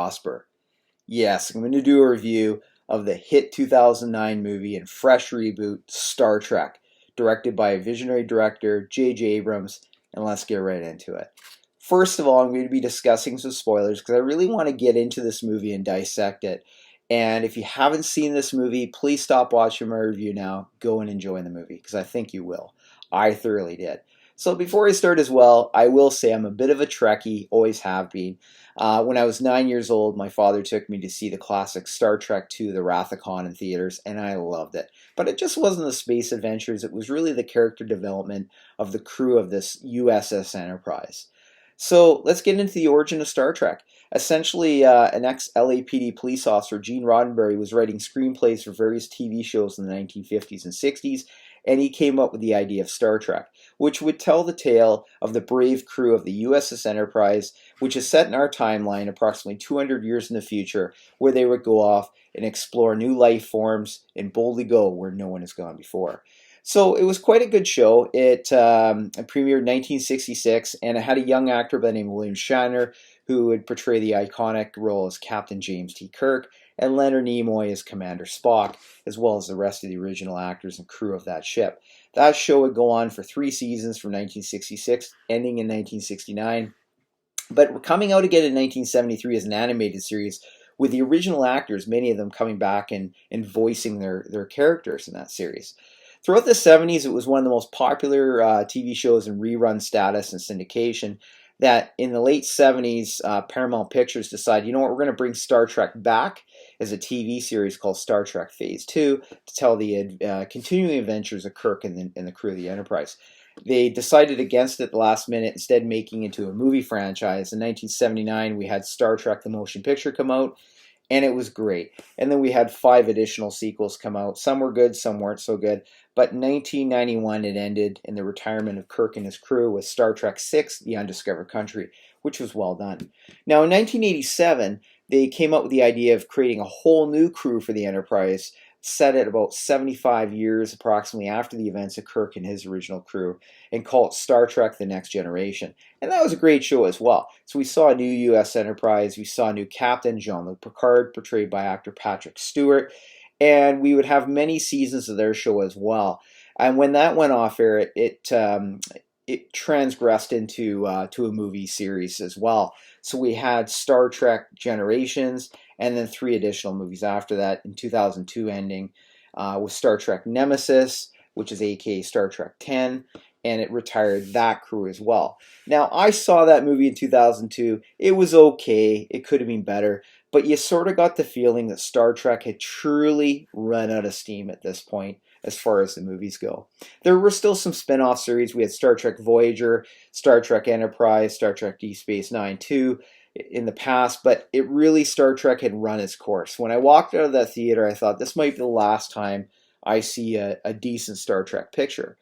prosper. Yes, I'm going to do a review of the hit 2009 movie and fresh reboot, Star Trek, directed by visionary director J.J. Abrams, and let's get right into it. First of all, I'm going to be discussing some spoilers because I really want to get into this movie and dissect it. And if you haven't seen this movie, please stop watching my review now. Go and enjoy the movie because I think you will. I thoroughly did. So before I start as well, I will say I'm a bit of a Trekkie, always have been. When I was 9 years old, my father took me to see the classic Star Trek II, The Wrath of Khan in theaters, and I loved it. But it just wasn't the space adventures, it was really the character development of the crew of this U.S.S. Enterprise. So let's get into the origin of Star Trek. Essentially, an ex-LAPD police officer, Gene Roddenberry, was writing screenplays for various TV shows in the 1950s and 60s, and he came up with the idea of Star Trek, which would tell the tale of the brave crew of the U.S.S. Enterprise, which is set in our timeline approximately 200 years in the future, where they would go off and explore new life forms and boldly go where no one has gone before. So it was quite a good show. It premiered in 1966, and it had a young actor by the name of William Shatner, who would portray the iconic role as Captain James T. Kirk, and Leonard Nimoy as Commander Spock, as well as the rest of the original actors and crew of that ship. That show would go on for 3 seasons from 1966, ending in 1969, but coming out again in 1973 as an animated series, with the original actors, many of them coming back and voicing their characters in that series. Throughout the 70s, it was one of the most popular TV shows in rerun status and syndication. That in the late 70s, Paramount Pictures decided, you know what, we're going to bring Star Trek back as a TV series called Star Trek Phase 2 to tell the continuing adventures of Kirk and the crew of the Enterprise. They decided against it at the last minute, instead making it into a movie franchise. In 1979, we had Star Trek the Motion Picture come out, and it was great. And then we had 5 additional sequels come out. Some were good, some weren't so good. But in 1991, it ended in the retirement of Kirk and his crew with Star Trek VI, The Undiscovered Country, which was well done. Now, in 1987, they came up with the idea of creating a whole new crew for the Enterprise, set at about 75 years approximately after the events of Kirk and his original crew, and call it Star Trek The Next Generation. And that was a great show as well. So we saw a new U.S. Enterprise, we saw a new captain, Jean-Luc Picard, portrayed by actor Patrick Stewart, and we would have many seasons of their show as well. And when that went off air, it transgressed into to a movie series as well. So we had Star Trek Generations, and then 3 additional movies after that in 2002 ending with Star Trek Nemesis, which is aka Star Trek 10, and it retired that crew as well. Now, I saw that movie in 2002. It was okay. It could have been better. But you sort of got the feeling that Star Trek had truly run out of steam at this point as far as the movies go. There were still some spin-off series. We had Star Trek Voyager, Star Trek Enterprise, Star Trek Deep Space Nine 2 in the past, but it really, Star Trek had run its course. When I walked out of that theater, I thought this might be the last time I see a decent Star Trek picture.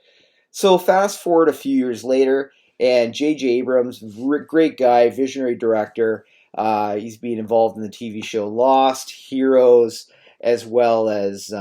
So fast forward a few years later, and J.J. Abrams, great guy, visionary director, he's been involved in the TV show Lost, Heroes, as well as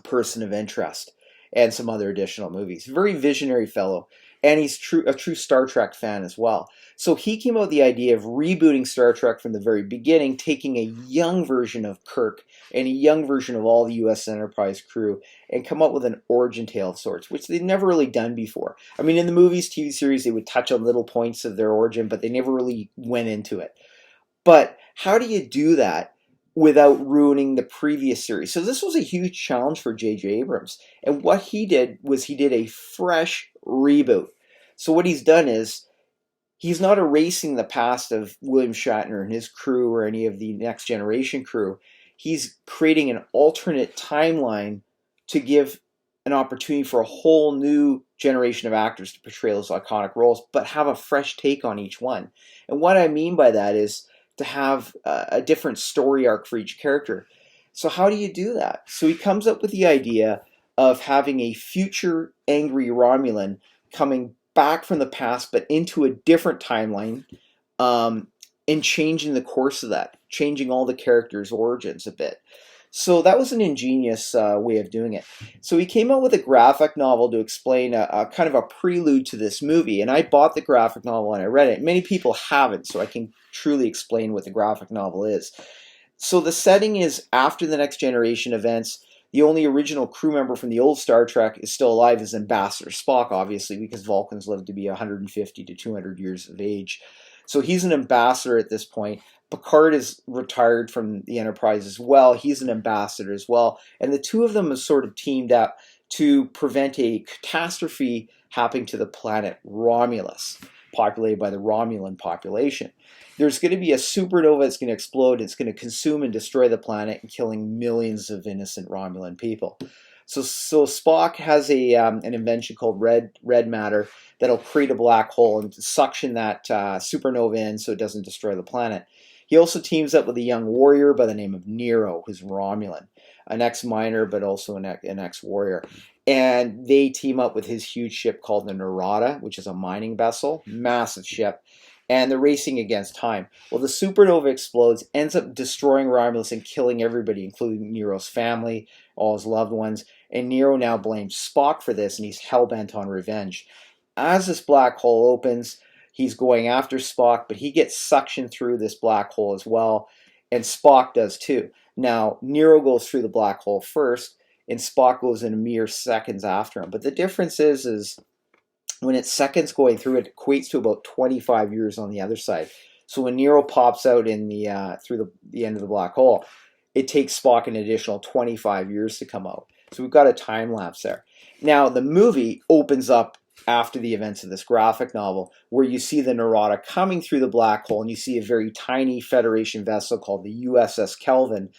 Person of Interest, and some other additional movies. Very visionary fellow, and he's a true Star Trek fan as well. So he came up with the idea of rebooting Star Trek from the very beginning, taking a young version of Kirk and a young version of all the U.S. Enterprise crew, and come up with an origin tale of sorts, which they'd never really done before. I mean, in the movies, TV series, they would touch on little points of their origin, but they never really went into it. But how do you do that without ruining the previous series? So this was a huge challenge for J.J. Abrams. And what he did was he did a fresh reboot. So what he's done is he's not erasing the past of William Shatner and his crew or any of the Next Generation crew. He's creating an alternate timeline to give an opportunity for a whole new generation of actors to portray those iconic roles, but have a fresh take on each one. And what I mean by that is to have a different story arc for each character. So how do you do that? So he comes up with the idea of having a future angry Romulan coming back from the past, but into a different timeline, and changing the course of that, changing all the characters' origins a bit. So that was an ingenious way of doing it. So he came out with a graphic novel to explain a kind of a prelude to this movie. And I bought the graphic novel and I read it. Many people haven't, so I can truly explain what the graphic novel is. So the setting is after the Next Generation events. The only original crew member from the old Star Trek is still alive is Ambassador Spock, obviously, because Vulcans live to be 150 to 200 years of age. So he's an ambassador at this point. Picard is retired from the Enterprise as well. He's an ambassador as well. And the two of them have sort of teamed up to prevent a catastrophe happening to the planet Romulus, populated by the Romulan population. There's going to be a supernova that's going to explode. It's going to consume and destroy the planet, and killing millions of innocent Romulan people. So Spock has an invention called red matter that'll create a black hole and suction that supernova in so it doesn't destroy the planet. He also teams up with a young warrior by the name of Nero, who's Romulan, an ex-miner but also an ex-warrior. And they team up with his huge ship called the Narada, which is a mining vessel, massive ship. And they're racing against time. Well, the supernova explodes, ends up destroying Romulus and killing everybody, including Nero's family, all his loved ones. And Nero now blames Spock for this, and he's hell-bent on revenge. As this black hole opens, he's going after Spock, but he gets suctioned through this black hole as well, and Spock does too. Now, Nero goes through the black hole first, and Spock goes in mere seconds after him. But the difference is when it's seconds going through, it equates to about 25 years on the other side. So when Nero pops out in through the end of the black hole, it takes Spock an additional 25 years to come out. So we've got a time lapse there. Now, the movie opens up after the events of this graphic novel, where you see the Narada coming through the black hole, and you see a very tiny Federation vessel called the U.S.S. Kelvin,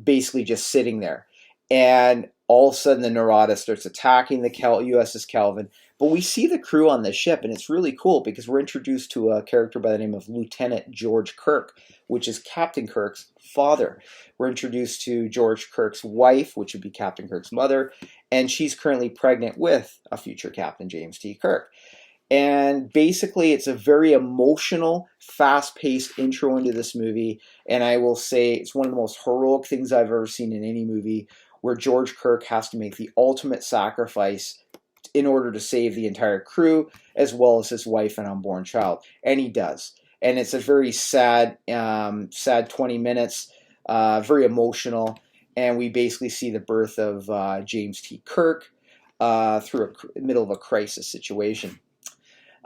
basically just sitting there. And all of a sudden, the Narada starts attacking the U.S.S. Kelvin. But we see the crew on the ship, and it's really cool because we're introduced to a character by the name of Lieutenant George Kirk, which is Captain Kirk's father. We're introduced to George Kirk's wife, which would be Captain Kirk's mother, and she's currently pregnant with a future Captain James T. Kirk. And basically, it's a very emotional, fast-paced intro into this movie, and I will say it's one of the most heroic things I've ever seen in any movie, where George Kirk has to make the ultimate sacrifice in order to save the entire crew, as well as his wife and unborn child. And he does. And it's a very sad 20 minutes, very emotional. And we basically see the birth of James T. Kirk through the middle of a crisis situation.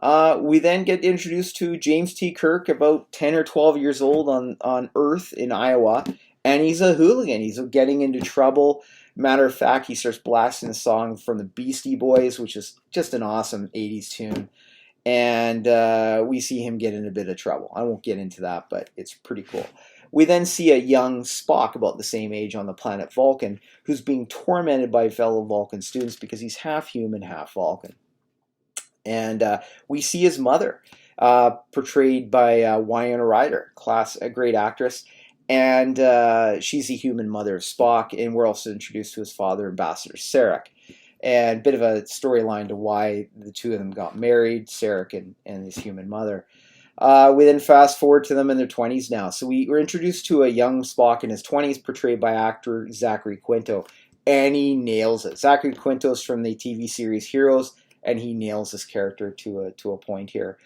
We then get introduced to James T. Kirk, about 10 or 12 years old on Earth in Iowa. And he's a hooligan. He's getting into trouble. Matter of fact, he starts blasting a song from the Beastie Boys, which is just an awesome 80s tune. And we see him get in a bit of trouble. I won't get into that, but it's pretty cool. We then see a young Spock, about the same age, on the planet Vulcan, who's being tormented by fellow Vulcan students because he's half human, half Vulcan. And we see his mother, portrayed by Winona Ryder, a great actress. And she's the human mother of Spock, and we're also introduced to his father, Ambassador Sarek. And a bit of a storyline to why the two of them got married, Sarek and his human mother. We then fast forward to them in their 20s now. So we were introduced to a young Spock in his 20s, portrayed by actor Zachary Quinto. And he nails it. Zachary Quinto's from the TV series Heroes, and he nails this character to a point here.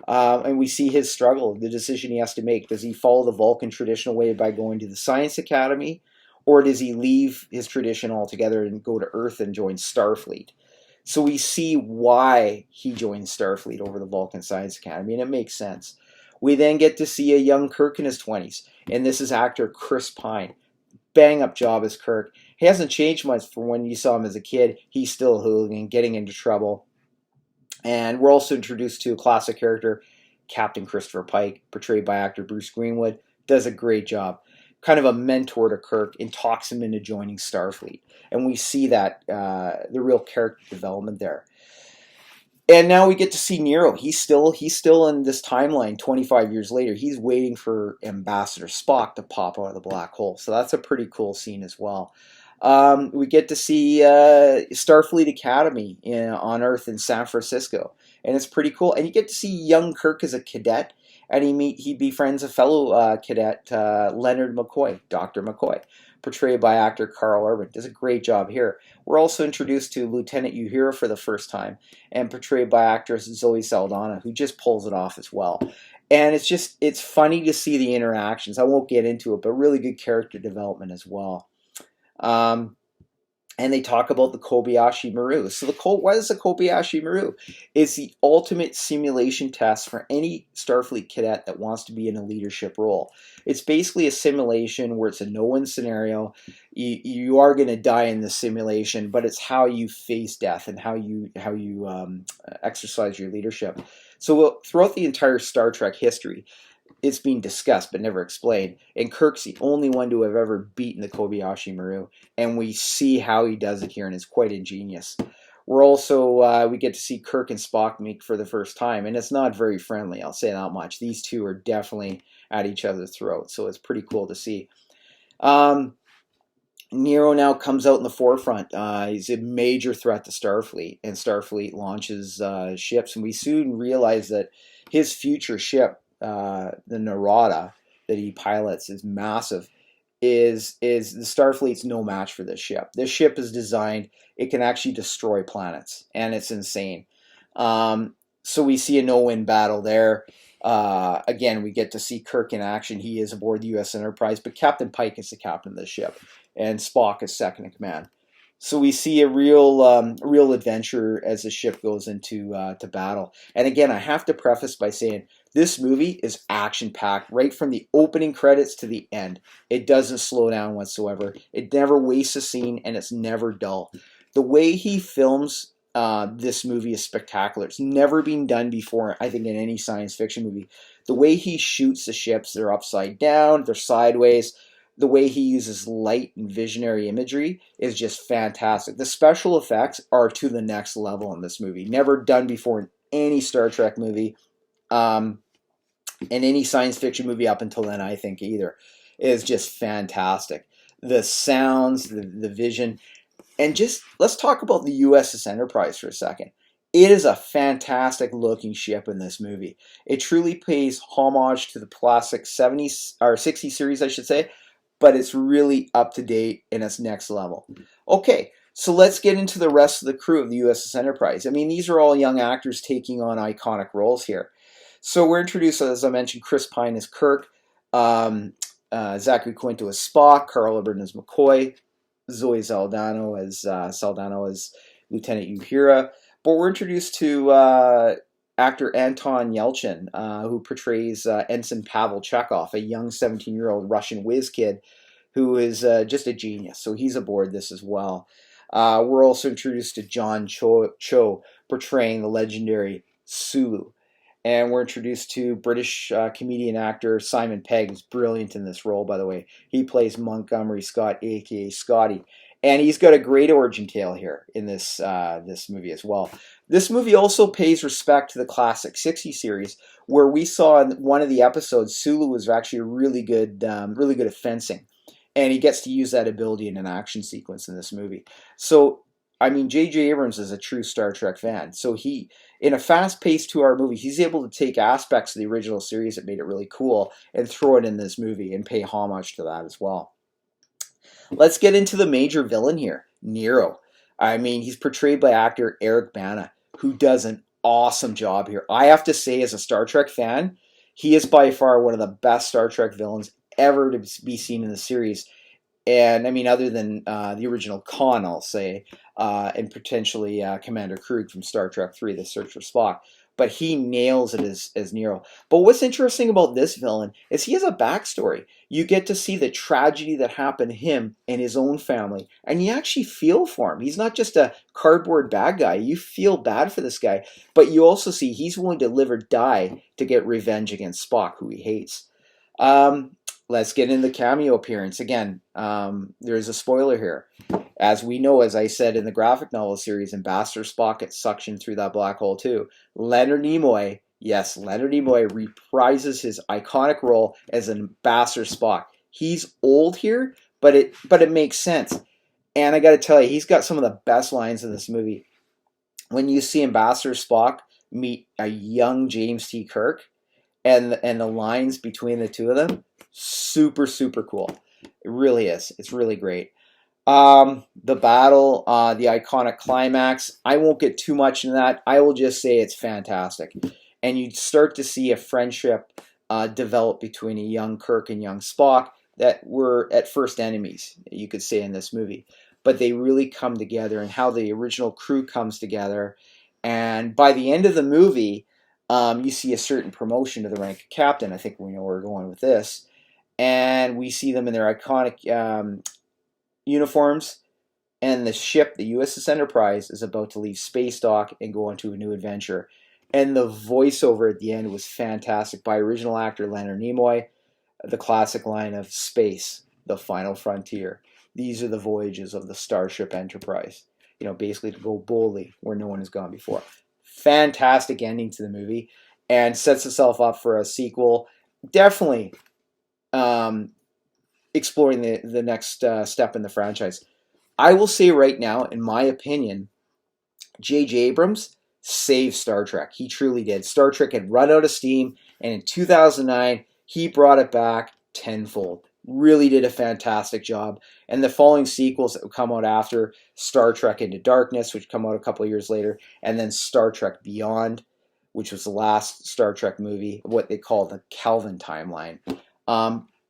And we see his struggle, the decision he has to make. Does he follow the Vulcan traditional way by going to the Science Academy, or does he leave his tradition altogether and go to Earth and join Starfleet? So we see why he joins Starfleet over the Vulcan Science Academy, and it makes sense. We then get to see a young Kirk in his 20s, and this is actor Chris Pine. Bang up job as Kirk. He hasn't changed much from when you saw him as a kid. He's still a hooligan, getting into trouble. And we're also introduced to a classic character, Captain Christopher Pike, portrayed by actor Bruce Greenwood. Does a great job. Kind of a mentor to Kirk and talks him into joining Starfleet. And we see that, the real character development there. And now we get to see Nero. He's still in this timeline 25 years later. He's waiting for Ambassador Spock to pop out of the black hole. So that's a pretty cool scene as well. We get to see Starfleet Academy on Earth in San Francisco. And it's pretty cool. And you get to see young Kirk as a cadet. and he befriends a fellow cadet, Leonard McCoy, Dr. McCoy, portrayed by actor Carl Urban. Does a great job here. We're also introduced to Lieutenant Uhura for the first time, and portrayed by actress Zoe Saldana, who just pulls it off as well. And it's funny to see the interactions. I won't get into it, but really good character development as well. Um, and they talk about the Kobayashi Maru. So what is the Kobayashi Maru? It's the ultimate simulation test for any Starfleet cadet that wants to be in a leadership role. It's basically a simulation where it's a no-win scenario. You are going to die in the simulation, but it's how you face death and how you exercise your leadership. So throughout the entire Star Trek history, it's been discussed but never explained. And Kirk's the only one to have ever beaten the Kobayashi Maru, and we see how he does it here, and it's quite ingenious. We're also we get to see Kirk and Spock meet for the first time, and it's not very friendly. I'll say that much. These two are definitely at each other's throats, so it's pretty cool to see. Nero now comes out in the forefront. He's a major threat to Starfleet, and Starfleet launches ships, and we soon realize that his future ship, the Narada, that he pilots, is massive. Is the Starfleet's no match for this ship. This ship is designed, it can actually destroy planets, and it's insane. So we see a no-win battle there. Again, we get to see Kirk in action. He is aboard the U.S. Enterprise, but Captain Pike is the captain of the ship, and Spock is second in command. So we see a real adventure as the ship goes into to battle. And again, I have to preface by saying this movie is action-packed right from the opening credits to the end. It doesn't slow down whatsoever. It never wastes a scene, and it's never dull. The way he films this movie is spectacular. It's never been done before, I think, in any science fiction movie. The way he shoots the ships, they're upside down, they're sideways. The way he uses light and visionary imagery is just fantastic. The special effects are to the next level in this movie. Never done before in any Star Trek movie, and any science fiction movie up until then, I think, either. Is just fantastic. The sounds, the vision, and just let's talk about the U.S.S. Enterprise for a second. It is a fantastic looking ship in this movie. It truly pays homage to the classic 70s or 60s series, I should say, but it's really up to date and it's next level. Okay, so let's get into the rest of the crew of the U.S.S. Enterprise. I mean, these are all young actors taking on iconic roles here. So we're introduced, as I mentioned, Chris Pine as Kirk, Zachary Quinto as Spock, Carl Urban as McCoy, Zoe Saldana as Lieutenant Uhura. But we're introduced to actor Anton Yelchin, who portrays Ensign Pavel Chekhov, a young 17-year-old Russian whiz kid who is just a genius. So he's aboard this as well. We're also introduced to John Cho portraying the legendary Sulu. And we're introduced to British comedian actor Simon Pegg, who's brilliant in this role, by the way. He plays Montgomery Scott, a.k.a. Scotty. And he's got a great origin tale here in this movie as well. This movie also pays respect to the classic 60 series, where we saw in one of the episodes, Sulu was actually really good at fencing. And he gets to use that ability in an action sequence in this movie. So, I mean, J.J. Abrams is a true Star Trek fan. So he, in a fast-paced 2-hour movie, he's able to take aspects of the original series that made it really cool and throw it in this movie and pay homage to that as well. Let's get into the major villain here, Nero. I mean, he's portrayed by actor Eric Bana, who does an awesome job here. I have to say, as a Star Trek fan, he is by far one of the best Star Trek villains ever to be seen in the series. And I mean, other than the original Khan, I'll say, and potentially Commander Krug from Star Trek III, The Search for Spock. But he nails it as Nero. But what's interesting about this villain is he has a backstory. You get to see the tragedy that happened to him and his own family, and you actually feel for him. He's not just a cardboard bad guy. You feel bad for this guy, but you also see he's willing to live or die to get revenge against Spock, who he hates. Let's get into the cameo appearance. Again, there's a spoiler here. As we know, as I said in the graphic novel series, Ambassador Spock gets suctioned through that black hole too. Leonard Nimoy, yes, Leonard Nimoy reprises his iconic role as Ambassador Spock. He's old here, but it makes sense. And I got to tell you, he's got some of the best lines in this movie. When you see Ambassador Spock meet a young James T. Kirk, and the lines between the two of them, super, super cool. It really is. It's really great. The battle, the iconic climax, I won't get too much into that. I will just say it's fantastic. And you start to see a friendship develop between a young Kirk and young Spock that were at first enemies, you could say, in this movie. But they really come together, and how the original crew comes together. And by the end of the movie, you see a certain promotion to the rank of captain. I think we know where we're going with this. And we see them in their iconic uniforms, and the ship, the U.S.S. Enterprise, is about to leave space dock and go on to a new adventure. And the voiceover at the end was fantastic by original actor Leonard Nimoy, the classic line of "Space, the final frontier. These are the voyages of the Starship Enterprise." You know, basically to go boldly where no one has gone before. Fantastic ending to the movie, and sets itself up for a sequel. Definitely exploring the next step in the franchise. I will say right now, in my opinion, J.J. Abrams saved Star Trek. He truly did. Star Trek had run out of steam, and in 2009, he brought it back tenfold. Really did a fantastic job. And the following sequels that would come out after, Star Trek Into Darkness, which come out a couple of years later, and then Star Trek Beyond, which was the last Star Trek movie, what they call the Kelvin timeline,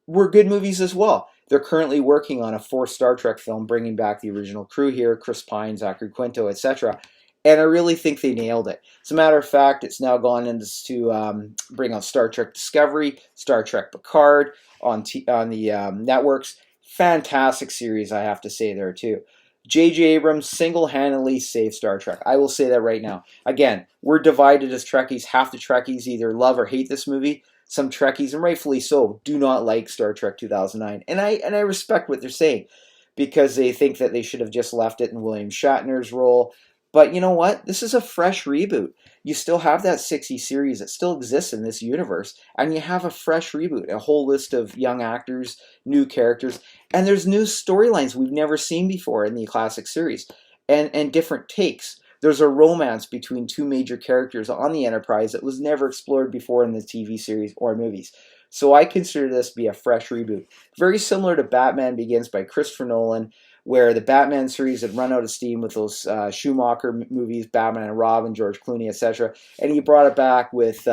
were good movies as well. They're currently working on a fourth Star Trek film, bringing back the original crew here, Chris Pine, Zachary Quinto, etc. And I really think they nailed it. As a matter of fact, it's now gone into to bring out Star Trek Discovery, Star Trek Picard on the networks. Fantastic series, I have to say there too. J.J. Abrams single-handedly saved Star Trek. I will say that right now. Again, we're divided as Trekkies. Half the Trekkies either love or hate this movie. Some Trekkies, and rightfully so, do not like Star Trek 2009. And I respect what they're saying, because they think that they should have just left it in William Shatner's role. But you know what? This is a fresh reboot. You still have that 60 series that still exists in this universe, and you have a fresh reboot, a whole list of young actors, new characters, and there's new storylines we've never seen before in the classic series, and different takes. There's a romance between two major characters on the Enterprise that was never explored before in the TV series or movies. So I consider this to be a fresh reboot. Very similar to Batman Begins by Christopher Nolan, where the Batman series had run out of steam with those Schumacher movies, Batman and Robin, George Clooney, etc. And he brought it back with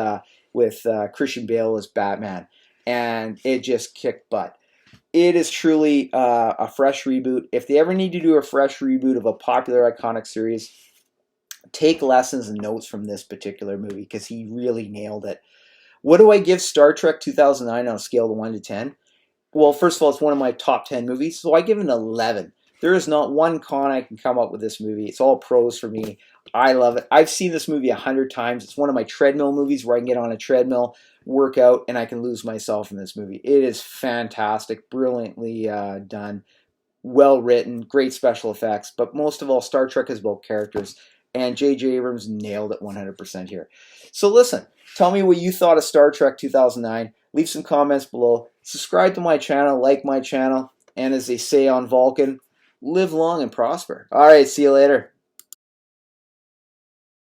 Christian Bale as Batman. And it just kicked butt. It is truly a fresh reboot. If they ever need to do a fresh reboot of a popular, iconic series, take lessons and notes from this particular movie, because he really nailed it. What do I give Star Trek 2009 on a scale of 1 to 10? Well, first of all, it's one of my top 10 movies, so I give it an 11. There is not one con I can come up with this movie. It's all pros for me. I love it. I've seen this movie 100 times. It's one of my treadmill movies where I can get on a treadmill, work out, and I can lose myself in this movie. It is fantastic, brilliantly done, well written, great special effects, but most of all, Star Trek is about characters. And J.J. Abrams nailed it 100% here. So listen, tell me what you thought of Star Trek 2009. Leave some comments below. Subscribe to my channel, like my channel. And as they say on Vulcan, live long and prosper. All right, see you later.